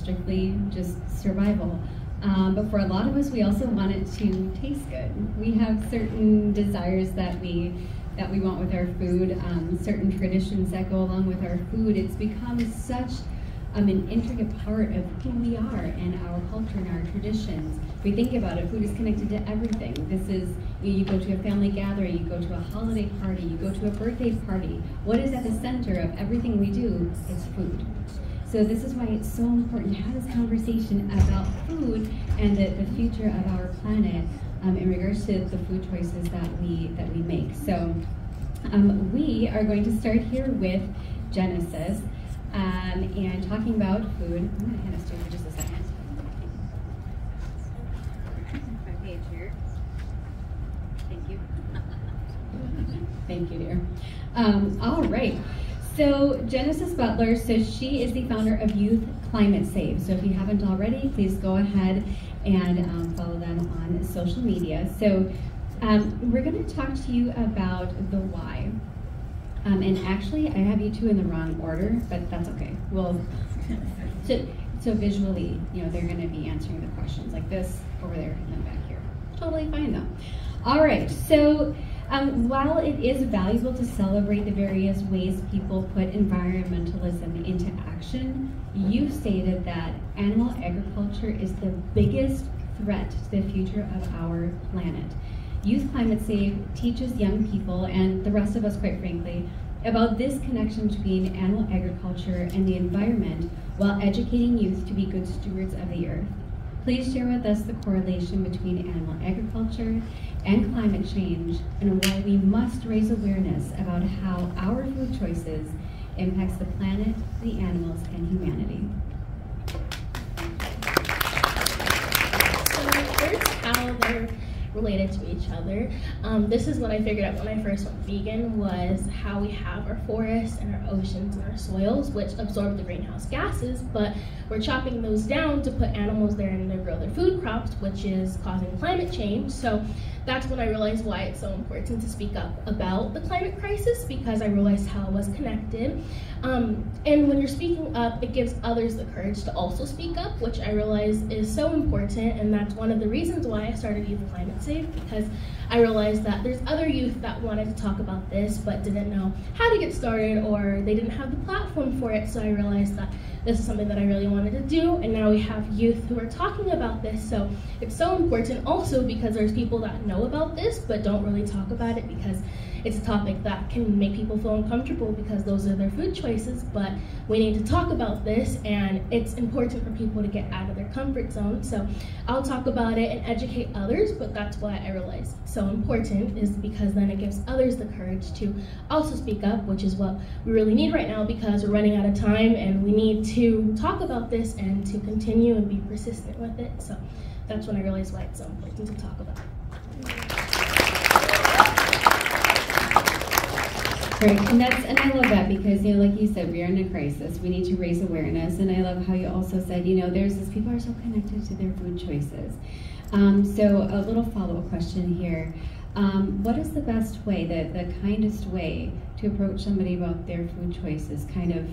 strictly just survival. But for a lot of us, we also want it to taste good. We have certain desires that we want with our food, certain traditions that go along with our food. It's become such an intricate part of who we are and our culture and our traditions. If we think about it, food is connected to everything. This is, you go to a family gathering, you go to a holiday party, you go to a birthday party. What is at the center of everything we do? It's food. So this is why it's so important to have this conversation about food and the future of our planet in regards to the food choices that we make. So we are going to start here with Genesis and talking about food. I'm going to hand this to you for just a second. My page here. Thank you. Thank you, dear. All right. So Genesis Butler, so she is the founder of Youth Climate Save. So if you haven't already, please go ahead and follow them on social media. So we're going to talk to you about the why. And actually, I have you two in the wrong order, but that's okay. Well, so visually, they're going to be answering the questions like this, over there, and then back here. Totally fine though. All right, so while it is valuable to celebrate the various ways people put environmentalism into action, you stated that animal agriculture is the biggest threat to the future of our planet. Youth Climate Save teaches young people, and the rest of us quite frankly, about this connection between animal agriculture and the environment while educating youth to be good stewards of the earth. Please share with us the correlation between animal agriculture and climate change and why we must raise awareness about how our food choices impacts the planet, the animals, and humanity. So first, how they're related to each other. This is what I figured out when I first went vegan, was how we have our forests and our oceans and our soils, which absorb the greenhouse gases, but we're chopping those down to put animals there and to grow their food crops, which is causing climate change. So that's when I realized why it's so important to speak up about the climate crisis, because I realized how it was connected. And when you're speaking up, it gives others the courage to also speak up, which I realize is so important, and that's one of the reasons why I started Youth Climate Save, because I realized that there's other youth that wanted to talk about this but didn't know how to get started, or they didn't have the platform for it. So I realized that this is something that I really wanted to do, and now we have youth who are talking about this. So it's so important also because there's people that know about this but don't really talk about it, because it's a topic that can make people feel uncomfortable because those are their food choices. But we need to talk about this, and it's important for people to get out of their comfort zone. So I'll talk about it and educate others, but that's why I realized it's so important, is because then it gives others the courage to also speak up, which is what we really need right now, because we're running out of time and we need to talk about this and to continue and be persistent with it. So that's when I realized why it's so important to talk about it. Great, and I love that, because like you said, we are in a crisis. We need to raise awareness, and I love how you also said, there's this, people are so connected to their food choices. So a little follow-up question here. What is the best way, the kindest way to approach somebody about their food choices, kind of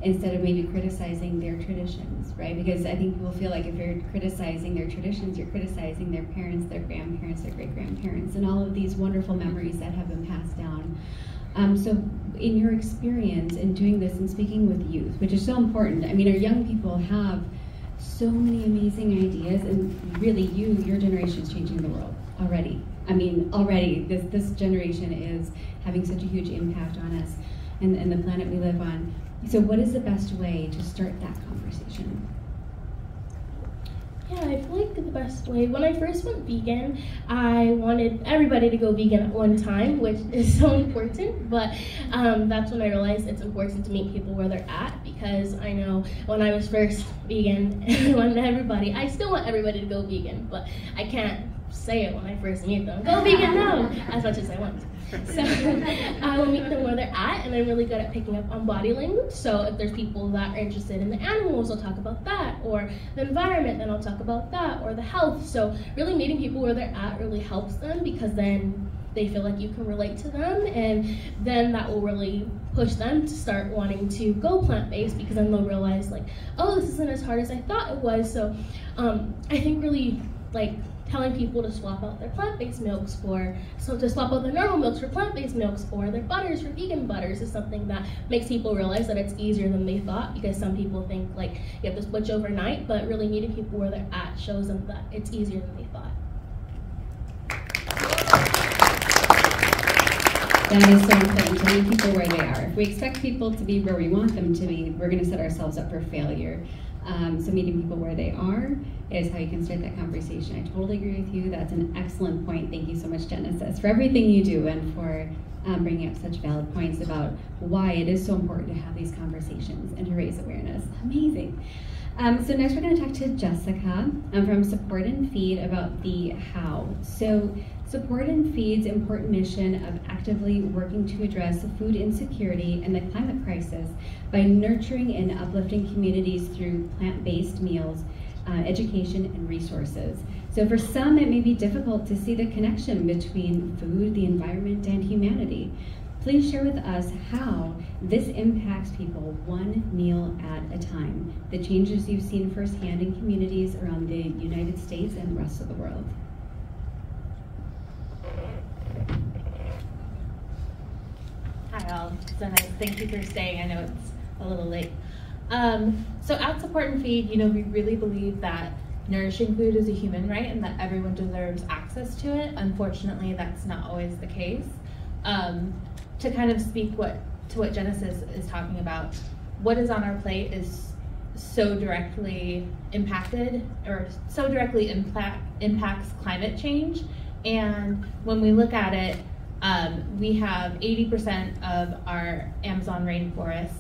instead of maybe criticizing their traditions, right? Because I think people feel like if you're criticizing their traditions, you're criticizing their parents, their grandparents, their great-grandparents, and all of these wonderful memories that have been passed down. So in your experience in doing this and speaking with youth, which is so important, I mean, our young people have so many amazing ideas, and really your generation is changing the world already. I mean, already this generation is having such a huge impact on us and the planet we live on. So what is the best way to start that conversation? Yeah, I feel like the best way, when I first went vegan, I wanted everybody to go vegan at one time, which is so important, but that's when I realized it's important to meet people where they're at, because I know when I was first vegan, I still want everybody to go vegan, but I can't say it when I first meet them, go vegan now, as much as I want. So I will meet them where they're at, and I'm really good at picking up on body language. So if there's people that are interested in the animals, I'll talk about that, or the environment, then I'll talk about that, or the health. So really meeting people where they're at really helps them, because then they feel like you can relate to them, and then that will really push them to start wanting to go plant-based, because then they'll realize like, oh, this isn't as hard as I thought it was. So I think really like telling people to swap out their plant-based milks to swap out their normal milks for plant-based milks, or their butters for vegan butters, is something that makes people realize that it's easier than they thought, because some people think like you have to switch overnight, but really meeting people where they're at shows them that it's easier than they thought. That is so important, to meet people where they are. If we expect people to be where we want them to be, we're going to set ourselves up for failure. So meeting people where they are is how you can start that conversation. I totally agree with you. That's an excellent point. Thank you so much, Genesis, for everything you do, and for bringing up such valid points about why it is so important to have these conversations and to raise awareness. Amazing. So next we're going to talk to Jessica from Support and Feed about the how. So Support and Feed's important mission of actively working to address food insecurity and the climate crisis by nurturing and uplifting communities through plant-based meals, education, and resources. So for some, it may be difficult to see the connection between food, the environment, and humanity. Please share with us how this impacts people one meal at a time, the changes you've seen firsthand in communities around the United States and the rest of the world. Hi all, so nice. Thank you for staying. I know it's a little late. So at Support and Feed, we really believe that nourishing food is a human right and that everyone deserves access to it. Unfortunately, that's not always the case. To kind of speak to what Genesis is talking about, what is on our plate is so directly impacted, or so directly impacts climate change. And when we look at it, we have 80% of our Amazon rainforest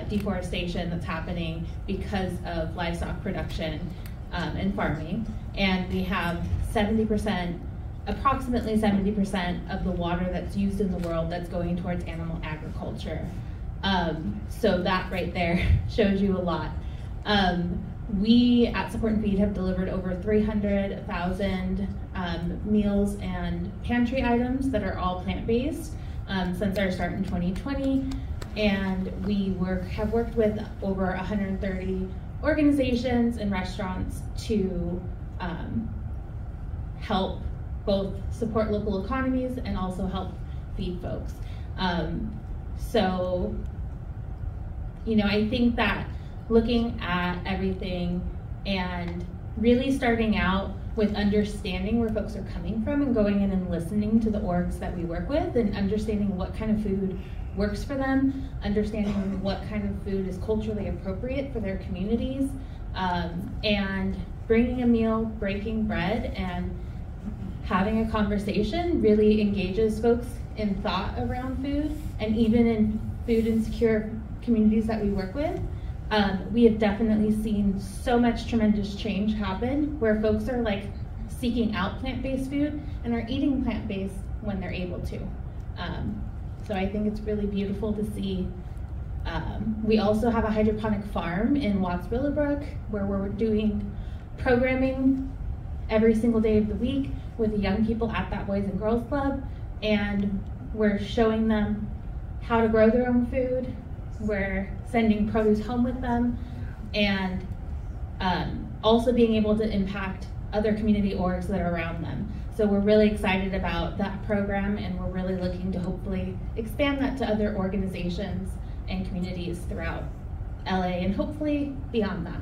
deforestation that's happening because of livestock production and farming. And we have approximately 70% of the water that's used in the world that's going towards animal agriculture. So that right there shows you a lot. We at Support and Feed have delivered over 300,000 meals and pantry items that are all plant-based since our start in 2020. And we have worked with over 130 organizations and restaurants to help both support local economies and also help feed folks. So, I think that looking at everything and really starting out with understanding where folks are coming from and going in and listening to the orgs that we work with and understanding what kind of food works for them, understanding what kind of food is culturally appropriate for their communities, and bringing a meal, breaking bread, and having a conversation really engages folks in thought around food. And even in food insecure communities that we work with, we have definitely seen so much tremendous change happen where folks are like seeking out plant-based food and are eating plant-based when they're able to. So I think it's really beautiful to see. We also have a hydroponic farm in Watts Willowbrook where we're doing programming every single day of the week with the young people at that Boys and Girls Club, and we're showing them how to grow their own food. We're sending produce home with them, and also being able to impact other community orgs that are around them. So we're really excited about that program, and we're really looking to hopefully expand that to other organizations and communities throughout LA and hopefully beyond that.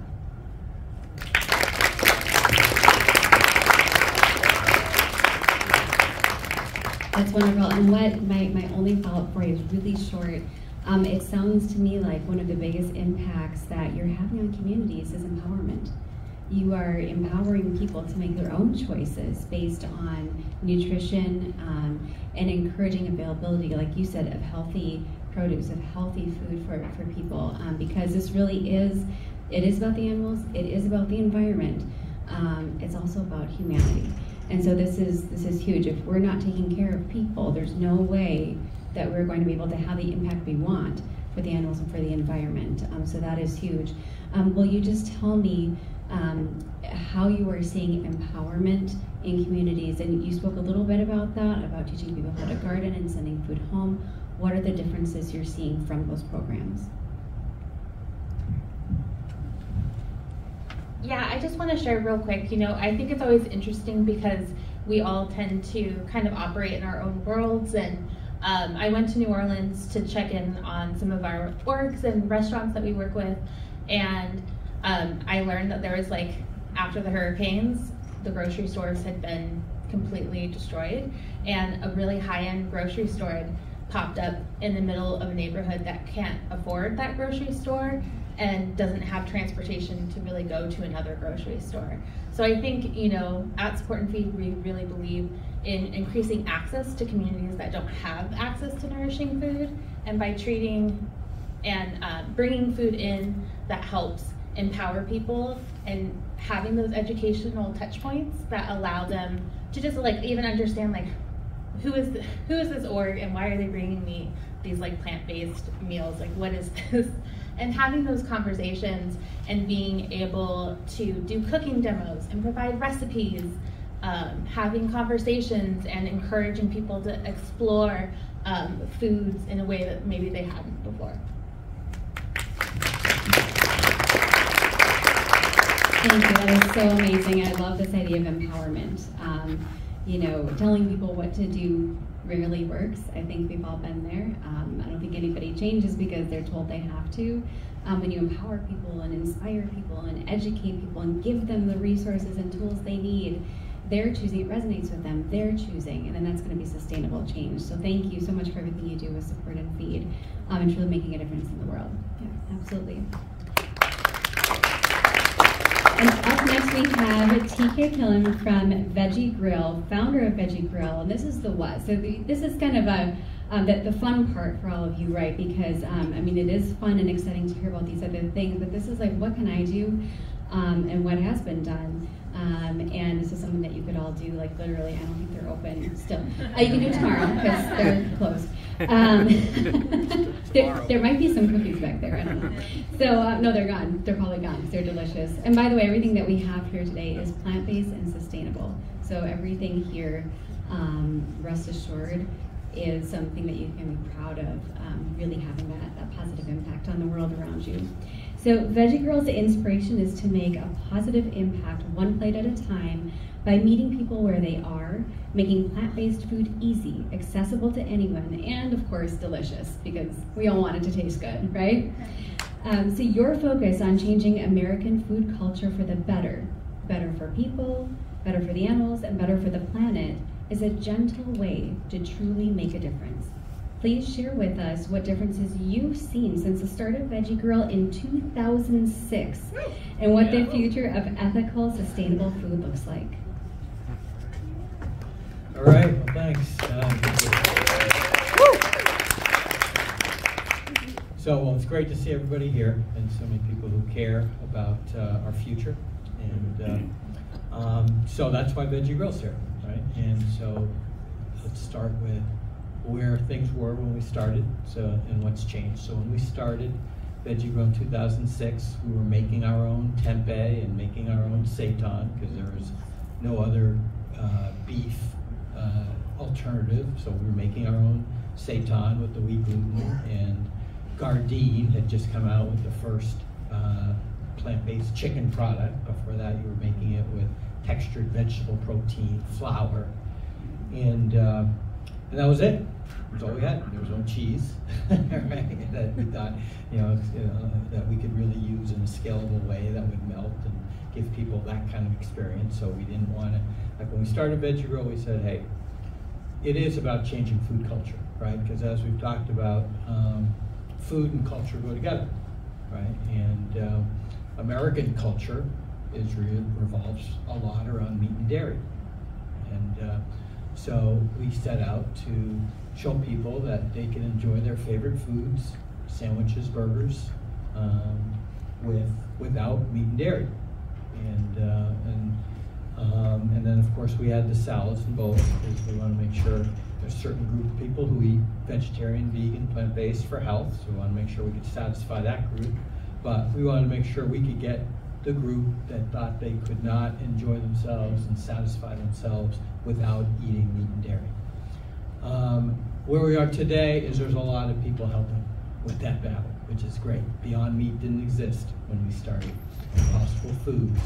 That's wonderful. And what my only follow-up for you is really short. It sounds to me like one of the biggest impacts that you're having on communities is empowerment. You are empowering people to make their own choices based on nutrition and encouraging availability, like you said, of healthy produce, of healthy food for people, because this really is, it is about the animals, it is about the environment, it's also about humanity. And so this is huge. If we're not taking care of people, there's no way that we're going to be able to have the impact we want for the animals and for the environment. So that is huge. Will you just tell me how you are seeing empowerment in communities? And you spoke a little bit about that, about teaching people how to garden and sending food home. What are the differences you're seeing from those programs? Yeah, I just want to share real quick, I think it's always interesting because we all tend to kind of operate in our own worlds, and I went to New Orleans to check in on some of our orgs and restaurants that we work with, and I learned that there was after the hurricanes, the grocery stores had been completely destroyed, and a really high-end grocery store had popped up in the middle of a neighborhood that can't afford that grocery store and doesn't have transportation to really go to another grocery store. So I think, at Support and Feed, we really believe in increasing access to communities that don't have access to nourishing food, and by treating and bringing food in that helps empower people and having those educational touch points that allow them to just even understand who is this org and why are they bringing me these plant-based meals, what is this? And having those conversations and being able to do cooking demos and provide recipes, having conversations and encouraging people to explore foods in a way that maybe they hadn't before. Thank you, that is so amazing. I love this idea of empowerment. Telling people what to do rarely works. I think we've all been there. I don't think anybody changes because they're told they have to. When you empower people and inspire people and educate people and give them the resources and tools they need, they're choosing, it resonates with them, they're choosing, and then that's going to be sustainable change. So thank you so much for everything you do with Support and Feed, and truly making a difference in the world. Yeah, absolutely. And up next we have TK Pillan from Veggie Grill, founder of Veggie Grill, and this is the what. So this is kind of the fun part for all of you, right? Because it is fun and exciting to hear about these other things, but this is what can I do, and what has been done. And this is something that you could all do, literally, I don't think they're open still. You can do it tomorrow, because they're closed. There might be some cookies back there, I don't know. So, no, they're gone. They're probably gone, because they're delicious. And by the way, everything that we have here today is plant-based and sustainable. So everything here, rest assured, is something that you can be proud of, really having that positive impact on the world around you. So Veggie Girl's inspiration is to make a positive impact one plate at a time by meeting people where they are, making plant-based food easy, accessible to anyone, and of course delicious, because we all want it to taste good, right? So your focus on changing American food culture for the better for people, better for the animals, and better for the planet, is a gentle way to truly make a difference. Please share with us what differences you've seen since the start of Veggie Girl in 2006 and what the future of ethical, sustainable food looks like. All right, well, thanks. So it's great to see everybody here and so many people who care about our future. And so that's why Veggie Grill's here, right? And so let's start with where things were when we started, and what's changed. So when we started Veggie Grill in 2006, we were making our own tempeh and making our own seitan because there was no other beef alternative. So we were making our own seitan with the wheat gluten, and Gardein had just come out with the first plant-based chicken product. Before that, you were making it with textured vegetable protein, flour, and that was it. That's all we had. There was no cheese, right? That we thought, that we could really use in a scalable way that would melt and give people that kind of experience. So we didn't want to, when we started Veggie Grill, we said, hey, it is about changing food culture, right? Because as we've talked about, food and culture go together, right? And American culture revolves a lot around meat and dairy. And so we set out to show people that they can enjoy their favorite foods, sandwiches, burgers, without meat and dairy. And And then, of course, we had the salads and bowls, because we want to make sure there's a certain group of people who eat vegetarian, vegan, plant-based for health, so we want to make sure we could satisfy that group. But we wanted to make sure we could get the group that thought they could not enjoy themselves and satisfy themselves without eating meat and dairy. Where we are today is there's a lot of people helping with that battle, which is great. Beyond Meat didn't exist when we started. Impossible Foods.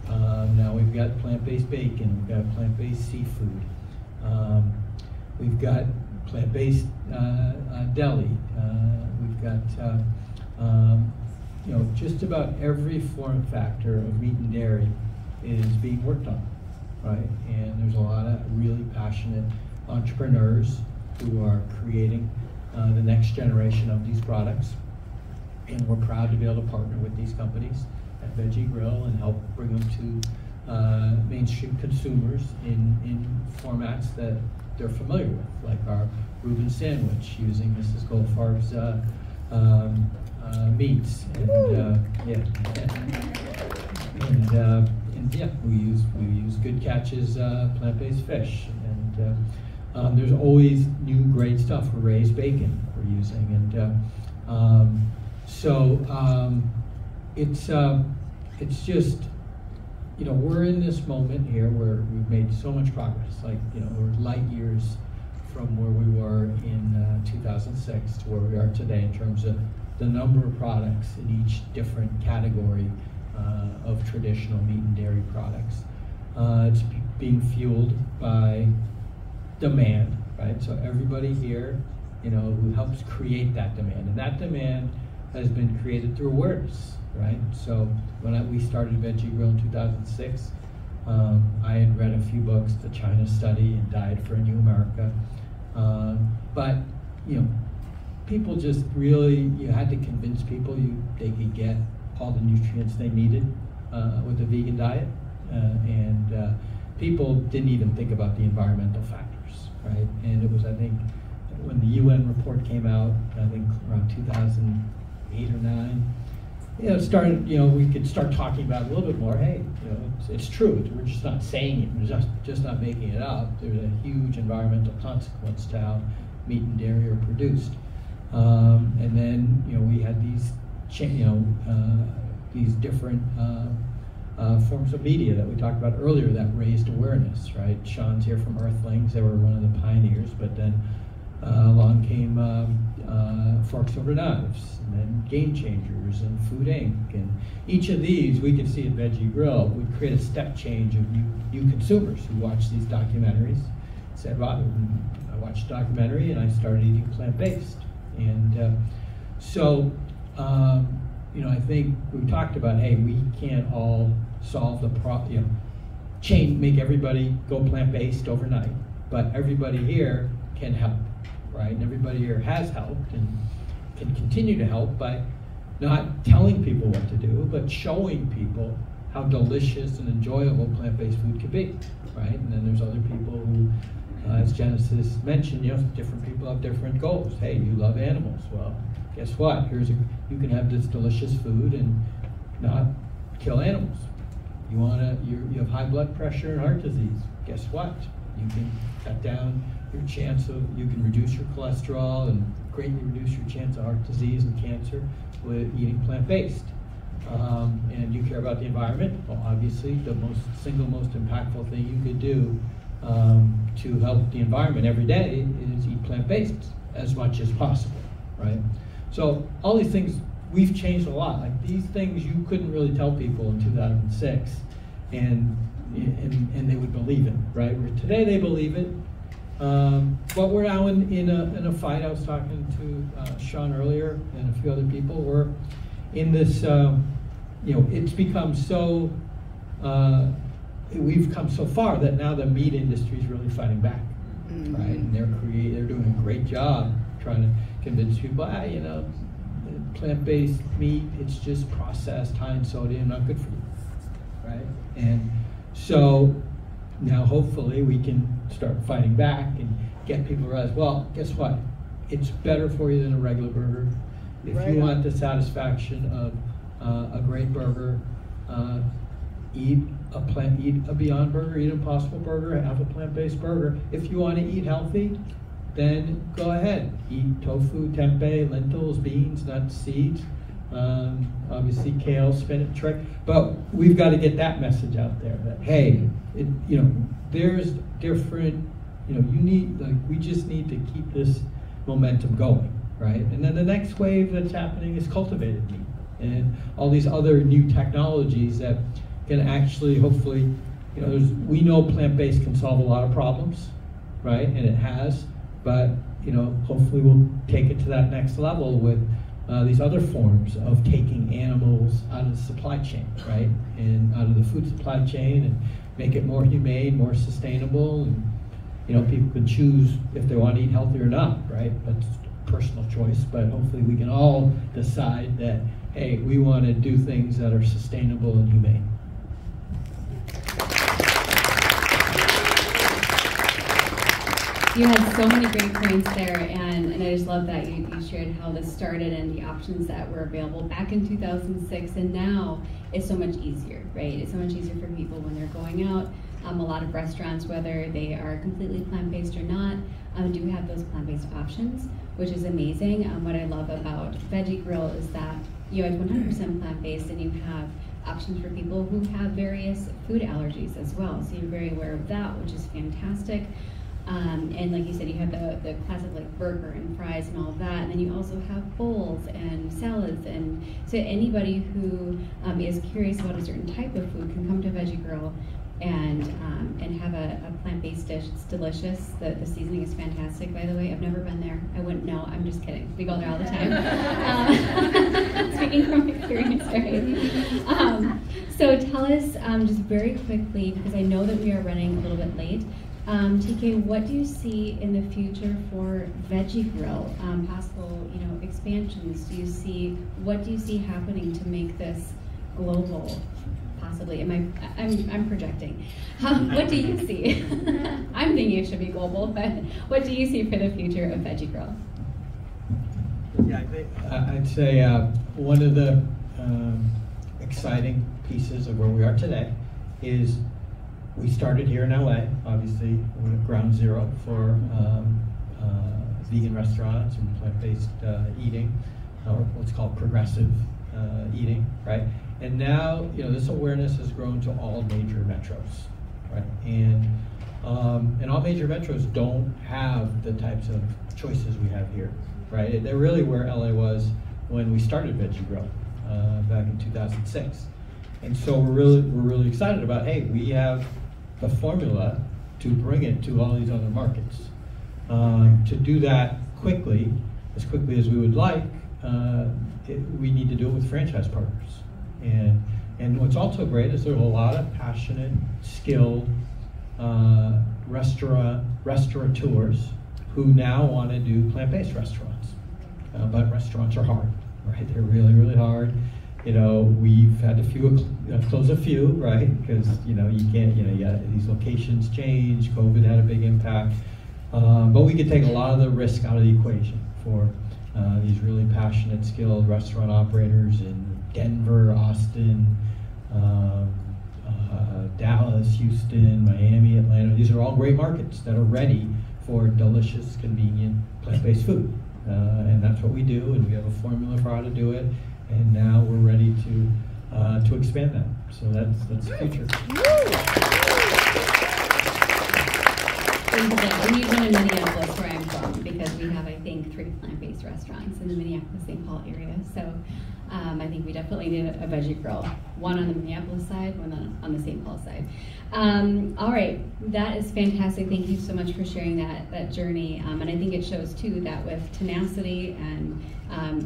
Now we've got plant-based bacon, we've got plant-based seafood, we've got plant-based deli, we've got you know, just about every form factor of meat and dairy is being worked on, right? And there's a lot of really passionate entrepreneurs who are creating the next generation of these products. And we're proud to be able to partner with these companies at Veggie Grill and help bring them to mainstream consumers in formats that they're familiar with, like our Reuben sandwich using Mrs. Goldfarb's meats, and yeah, we use Good Catch's plant-based fish, and there's always new great stuff. For raised bacon we're using, and it's just, you know, we're in this moment here where we've made so much progress. Like, you know, we're light years from where we were in 2006 to where we are today in terms of the number of products in each different category of traditional meat and dairy products. It's being fueled by demand, right? So everybody here, you know, who helps create that demand, and that demand has been created through awareness, right? So when we started Veggie Grill in 2006, I had read a few books, the China Study and Diet for a New America, but, you know, people just really, you had to convince people they could get all the nutrients they needed with a vegan diet, and people didn't even think about the environmental factors, right? And it was, I think, when the UN report came out, I think around 2008 or 9, you know, it started, you know, we could start talking about it a little bit more. Hey, you know, it's true. We're just not saying it. We're just not making it up. There's a huge environmental consequence to how meat and dairy are produced. And then, you know, we had these, these different forms of media that we talked about earlier that raised awareness, right? Sean's here from Earthlings. They were one of the pioneers, but then along came Forks Over Knives, and then Game Changers, and Food Inc. And each of these, we could see at Veggie Grill, would create a step change of new consumers who watch these documentaries. Said, Rob, I watched a documentary and I started eating plant-based. And you know, I think we talked about, hey, we can't all solve the problem, make everybody go plant-based overnight, but everybody here can help, right? And everybody here has helped and can continue to help by not telling people what to do, but showing people how delicious and enjoyable plant-based food can be, right? And then there's other people who, as Genesis mentioned, you know, different people have different goals. Hey, you love animals. Well, guess what? You can have this delicious food and not kill animals. You have high blood pressure and heart disease. Guess what? You can cut down your chance of, you can reduce your cholesterol and greatly reduce your chance of heart disease and cancer with eating plant-based. And you care about the environment. Well, obviously, the single most impactful thing you could do to help the environment every day is eat plant-based as much as possible, right? So all these things, we've changed a lot. Like these things you couldn't really tell people in 2006 and they would believe it, right? Where today they believe it, but we're now in a fight. I was talking to Sean earlier and a few other people. We're in this, you know, it's become so, we've come so far that now the meat industry is really fighting back, right? And they're doing a great job trying to convince people, you know, plant-based meat, it's just processed, high in sodium, not good for you, right? And so now hopefully we can start fighting back and get people to realize, well, guess what? It's better for you than a regular burger. If you want the satisfaction of a great burger, eat eat a Beyond Burger, eat an Impossible Burger, have a plant-based burger. If you want to eat healthy, then go ahead. Eat tofu, tempeh, lentils, beans, nuts, seeds. Obviously kale, spinach, right? But we've got to get that message out there that, hey, there's different, we just need to keep this momentum going, right? And then the next wave that's happening is cultivated meat and all these other new technologies that can actually, hopefully, we know plant-based can solve a lot of problems, right? And it has, but hopefully we'll take it to that next level with these other forms of taking animals out of the supply chain, right? And out of the food supply chain and make it more humane, more sustainable, and people can choose if they want to eat healthy or not, right? That's personal choice, but hopefully we can all decide that, hey, we want to do things that are sustainable and humane. You had so many great points there, and I just love that you shared how this started and the options that were available back in 2006, and now it's so much easier, right? It's so much easier for people when they're going out. A lot of restaurants, whether they are completely plant-based or not, do have those plant-based options, which is amazing. What I love about Veggie Grill is that it's 100% plant-based, and you have options for people who have various food allergies as well. So you're very aware of that, which is fantastic. And like you said, you have the classic like burger and fries and all of that, and then you also have bowls and salads. And so anybody who is curious about a certain type of food can come to Veggie Grill and have a plant-based dish. It's delicious. The seasoning is fantastic, by the way. I've never been there. I wouldn't know. I'm just kidding. We go there all the time. Speaking from experience, right? So tell us just very quickly, because I know that we are running a little bit late. TK, what do you see in the future for Veggie Grill? Possible, expansions. What do you see happening to make this global? Possibly. I'm projecting. What do you see? I'm thinking it should be global, but what do you see for the future of Veggie Grill? Yeah, I'd say one of the exciting pieces of where we are today is we started here in LA. Obviously, we're at ground zero for vegan restaurants and plant-based eating, or what's called progressive eating, right? And now, this awareness has grown to all major metros, right? And all major metros don't have the types of choices we have here, right? They're really where LA was when we started Veggie Grill back in 2006. And so we're really excited about, hey, we have the formula to bring it to all these other markets. To do that quickly, as quickly as we would like, we need to do it with franchise partners. And what's also great is there's a lot of passionate, skilled restaurateurs who now want to do plant-based restaurants. But restaurants are hard, right? They're really, really hard. We've had close a few, right? Because you can't, these locations change. COVID had a big impact, but we could take a lot of the risk out of the equation for these really passionate, skilled restaurant operators in Denver, Austin, Dallas, Houston, Miami, Atlanta. These are all great markets that are ready for delicious, convenient, plant-based food, and that's what we do. And we have a formula for how to do it. And now we're ready to expand that. So that's the future. We need one in Minneapolis, where I'm from, because we have, I think, 3 plant-based restaurants in the Minneapolis-St. Paul area. So I think we definitely need a Veggie Grill. One on the Minneapolis side, one on the St. Paul side. All right, that is fantastic. Thank you so much for sharing that journey. And I think it shows, too, that with tenacity and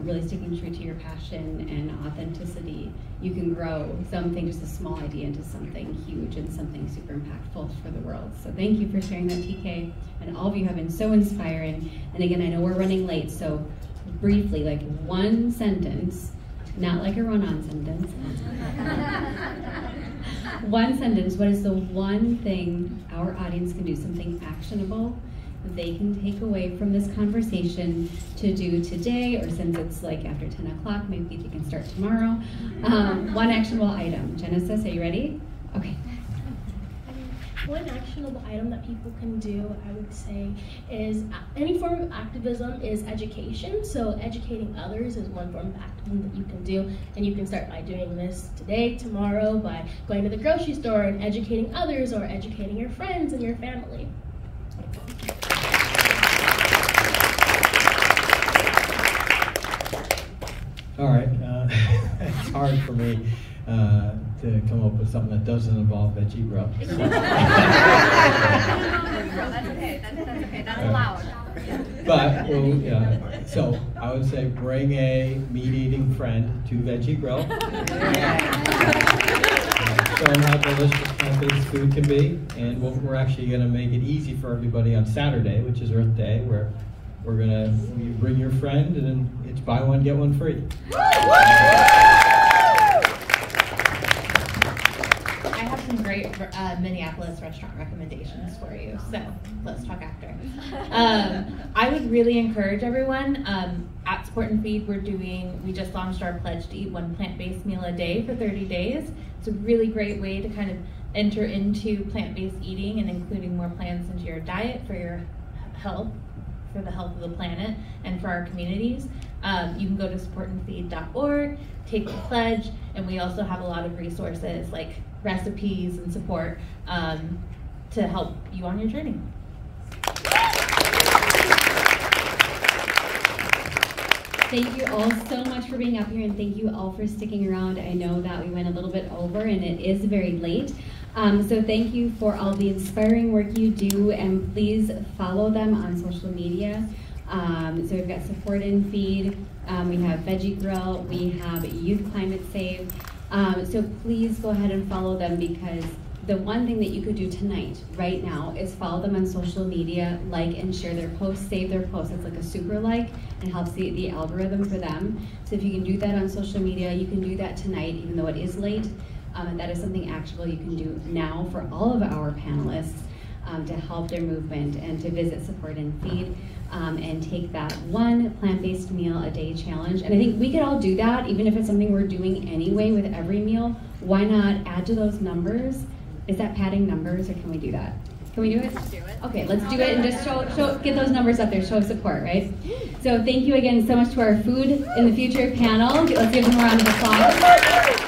really sticking true to your passion and authenticity, you can grow something, just a small idea, into something huge and something super impactful for the world. So thank you for sharing that, TK. And all of you have been so inspiring. And again, I know we're running late, so briefly, like one sentence, not like a run-on sentence. One sentence, what is the one thing our audience can do, something actionable they can take away from this conversation to do today, or since it's like after 10 o'clock, maybe they can start tomorrow. One actionable item. Genesis, are you ready? Okay. One actionable item that people can do, I would say, is any form of activism is education. So educating others is one form of activism that you can do, and you can start by doing this today, tomorrow, by going to the grocery store and educating others or educating your friends and your family. All right, it's hard for me to come up with something that doesn't involve veggie grill. That's okay. That's okay. That's allowed. But well, so I would say bring a meat-eating friend to Veggie Grill. Show them how delicious plant-based food can be, and we're actually going to make it easy for everybody on Saturday, which is Earth Day, where we're going to bring your friend, and then it's buy one get one free. Great Minneapolis restaurant recommendations for you, so let's talk after. I would really encourage everyone, at Support and Feed we just launched our pledge to eat one plant-based meal a day for 30 days. It's a really great way to kind of enter into plant-based eating and including more plants into your diet for your health, for the health of the planet, and for our communities. You can go to supportandfeed.org, take the pledge, and we also have a lot of resources like recipes and support to help you on your journey. Thank you all so much for being up here, and thank you all for sticking around. I know that we went a little bit over and it is very late. So thank you for all the inspiring work you do, and please follow them on social media. So we've got Support and Feed, we have Veggie Grill, we have Youth Climate Save. So please go ahead and follow them, because the one thing that you could do tonight, right now, is follow them on social media, like and share their posts, save their posts. It's like a super like, and helps the algorithm for them. So if you can do that on social media, you can do that tonight, even though it is late. And that is something actionable you can do now for all of our panelists to help their movement, and to visit Support and Feed and take that one plant-based meal a day challenge. And I think we could all do that, even if it's something we're doing anyway with every meal. Why not add to those numbers? Is that padding numbers, or can we do that? Can we do it? Let's do it. Okay, let's do it and just get those numbers up there, show support, right? So thank you again so much to our Food in the Future panel. Let's give them a round of applause.